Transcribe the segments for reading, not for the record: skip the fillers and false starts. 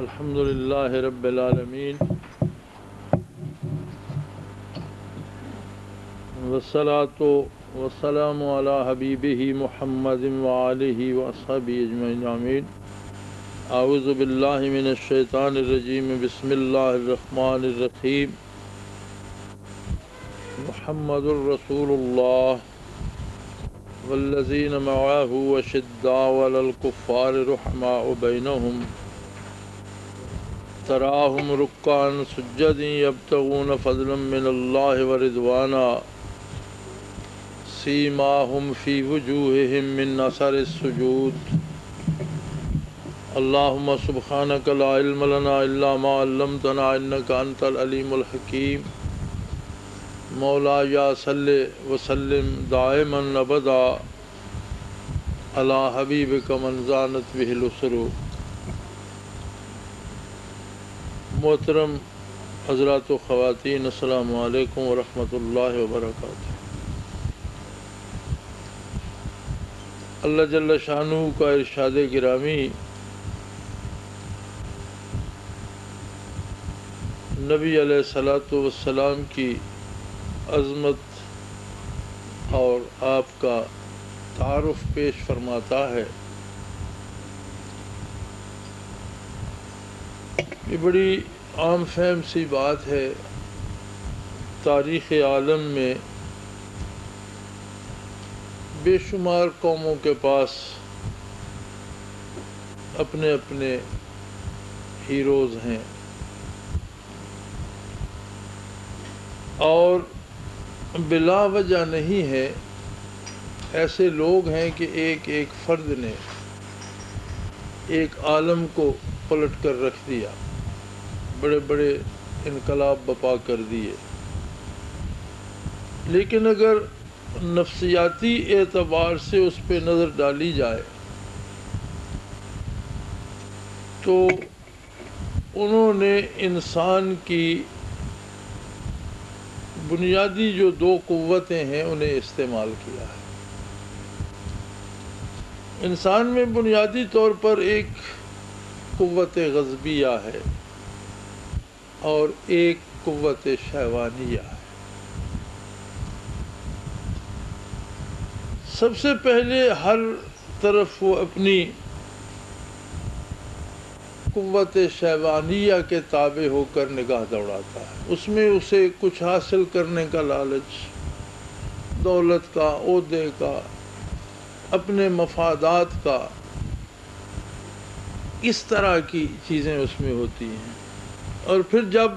الحمد لله رب العالمين والصلاة والسلام على حبيبه محمد وآله وأصحابه أجمعين آمين. أعوذ بالله من الشيطان الرجيم. بسم الله الرحمن الرحيم. محمد رسول الله والذين معه وشداء على الكفار رحماء بينهم تراهم ركعا سجدا يبتغون فضلا من الله ورضوانا سيماهم في وجوههم من أثر السجود. اللهم سبحانك لا علم لنا إلا ما علمتنا إنك أنت العليم الحكيم. مولاي صل وسلم دائما أبدا على حبيبك من زانت به الأسر. محترم حضرات و خواتین، السلام علیکم ورحمۃ اللہ وبرکاتہ. اللہ جل شانہ کا ارشاد گرامی نبی علیہ الصلوۃ والسلام کی عظمت اور آپ کا تعارف پیش فرماتا ہے. یہ بڑی عام فہم سی بات ہے. تاریخ عالم میں بے شمار قوموں کے پاس اپنے اپنے ہیروز ہیں اور بلا وجہ نہیں ہے. ایسے لوگ ہیں کہ ایک ایک فرد نے ایک عالم کو پلٹ کر رکھ دیا، بڑے بڑے انقلاب بپا کر دیے. لیکن اگر نفسیاتی اعتبار سے اس پہ نظر ڈالی جائے تو انہوں نے انسان کی بنیادی جو دو قوتیں ہیں انہیں استعمال کیا ہے. انسان میں بنیادی طور پر ایک قوت غضبیہ ہے اور ایک قوت شہوانیہ ہے. سب سے پہلے ہر طرف وہ اپنی قوت شہوانیہ کے تابع ہو کر نگاہ دوڑاتا ہے. اس میں اسے کچھ حاصل کرنے کا لالچ، دولت کا، عہدے کا، اپنے مفادات کا، اس طرح کی چیزیں اس میں ہوتی ہیں. اور پھر جب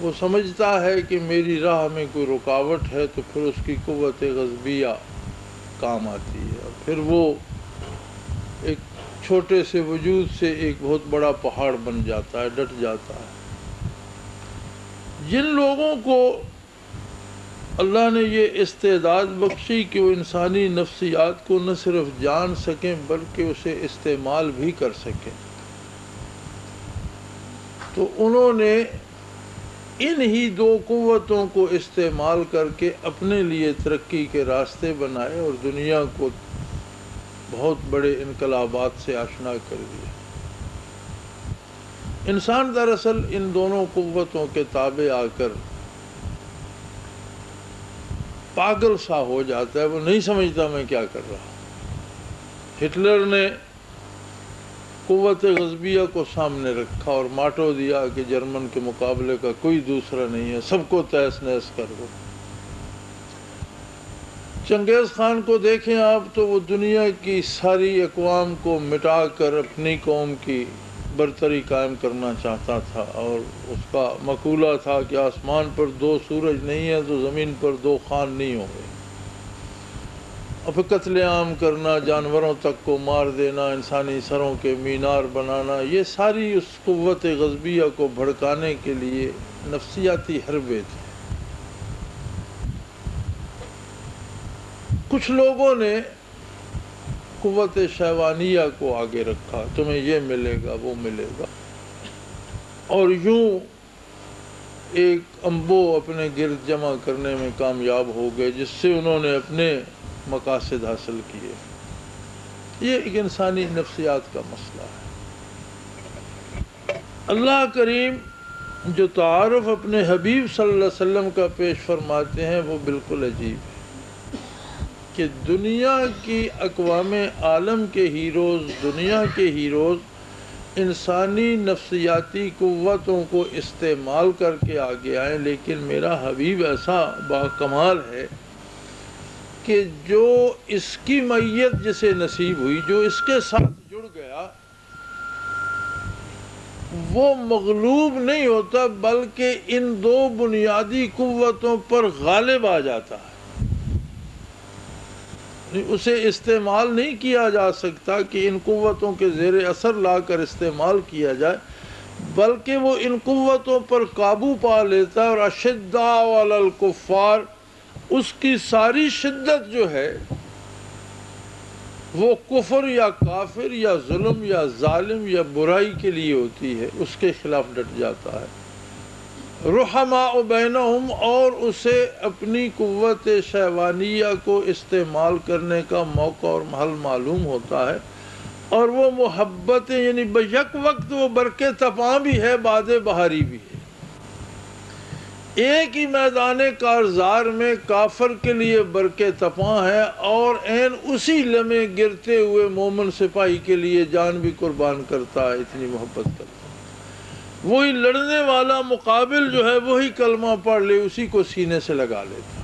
وہ سمجھتا ہے کہ میری راہ میں کوئی رکاوٹ ہے تو پھر اس کی قوت غضبیہ کام آتی ہے اور پھر وہ ایک چھوٹے سے وجود سے ایک بہت بڑا پہاڑ بن جاتا ہے، ڈٹ جاتا ہے. جن لوگوں کو اللہ نے یہ استعداد بخشی کہ وہ انسانی نفسیات کو نہ صرف جان سکیں بلکہ اسے استعمال بھی کر سکیں، تو انہوں نے ان ہی دو قوتوں کو استعمال کر کے اپنے لیے ترقی کے راستے بنائے اور دنیا کو بہت بڑے انقلابات سے آشنا کر دیا. انسان دراصل ان دونوں قوتوں کے تابع آ کر پاگل سا ہو جاتا ہے. وہ نہیں سمجھتا میں کیا کر رہا. ہٹلر نے قوت غضبیہ کو سامنے رکھا اور ماٹو دیا کہ جرمن کے مقابلے کا کوئی دوسرا نہیں ہے، سب کو تہس نہس کر دو. چنگیز خان کو دیکھیں آپ تو وہ دنیا کی ساری اقوام کو مٹا کر اپنی قوم کی برتری قائم کرنا چاہتا تھا اور اس کا مقولہ تھا کہ آسمان پر دو سورج نہیں ہیں تو زمین پر دو خان نہیں ہوں گے. اور پھر قتل عام کرنا، جانوروں تک کو مار دینا، انسانی سروں کے مینار بنانا، یہ ساری اس قوت غضبیہ کو بھڑکانے کے لیے نفسیاتی حربے تھے. کچھ لوگوں نے قوت شہوانیہ کو آگے رکھا، تمہیں یہ ملے گا وہ ملے گا، اور یوں ایک انبو اپنے گرد جمع کرنے میں کامیاب ہو گئے جس سے انہوں نے اپنے مقاصد حاصل کیے. یہ ایک انسانی نفسیات کا مسئلہ ہے. اللہ کریم جو تعارف اپنے حبیب صلی اللہ علیہ وسلم کا پیش فرماتے ہیں وہ بالکل عجیب ہے کہ دنیا کی اقوام عالم کے ہیروز، دنیا کے ہیروز انسانی نفسیاتی قوتوں کو استعمال کر کے آگے آئیں، لیکن میرا حبیب ایسا باکمال ہے کہ جو اس کی معیت جسے نصیب ہوئی، جو اس کے ساتھ جڑ گیا، وہ مغلوب نہیں ہوتا بلکہ ان دو بنیادی قوتوں پر غالب آ جاتا ہے۔ اسے استعمال نہیں کیا جا سکتا کہ ان قوتوں کے زیر اثر لا کر استعمال کیا جائے، بلکہ وہ ان قوتوں پر قابو پا لیتا ہے، اور اشداء علی الکفار، اس کی ساری شدت جو ہے وہ کفر یا کافر یا ظلم یا ظالم یا برائی کے لیے ہوتی ہے، اس کے خلاف ڈٹ جاتا ہے۔ رحماء بینہم، اور اسے اپنی قوت شیوانیہ کو استعمال کرنے کا موقع اور محل معلوم ہوتا ہے، اور وہ محبتیں یعنی بیک وقت وہ برق طپاں بھی ہے، باد بہاری بھی ہے۔ ایک ہی میدان کارزار میں کافر کے لیے برق طپاں ہے، اور عین اسی لمحے گرتے ہوئے مومن سپاہی کے لیے جان بھی قربان کرتا ہے، اتنی محبت کرتا ہے۔ وہی لڑنے والا مقابل جو ہے وہی کلمہ پڑھ لے، اسی کو سینے سے لگا لیتا ہے۔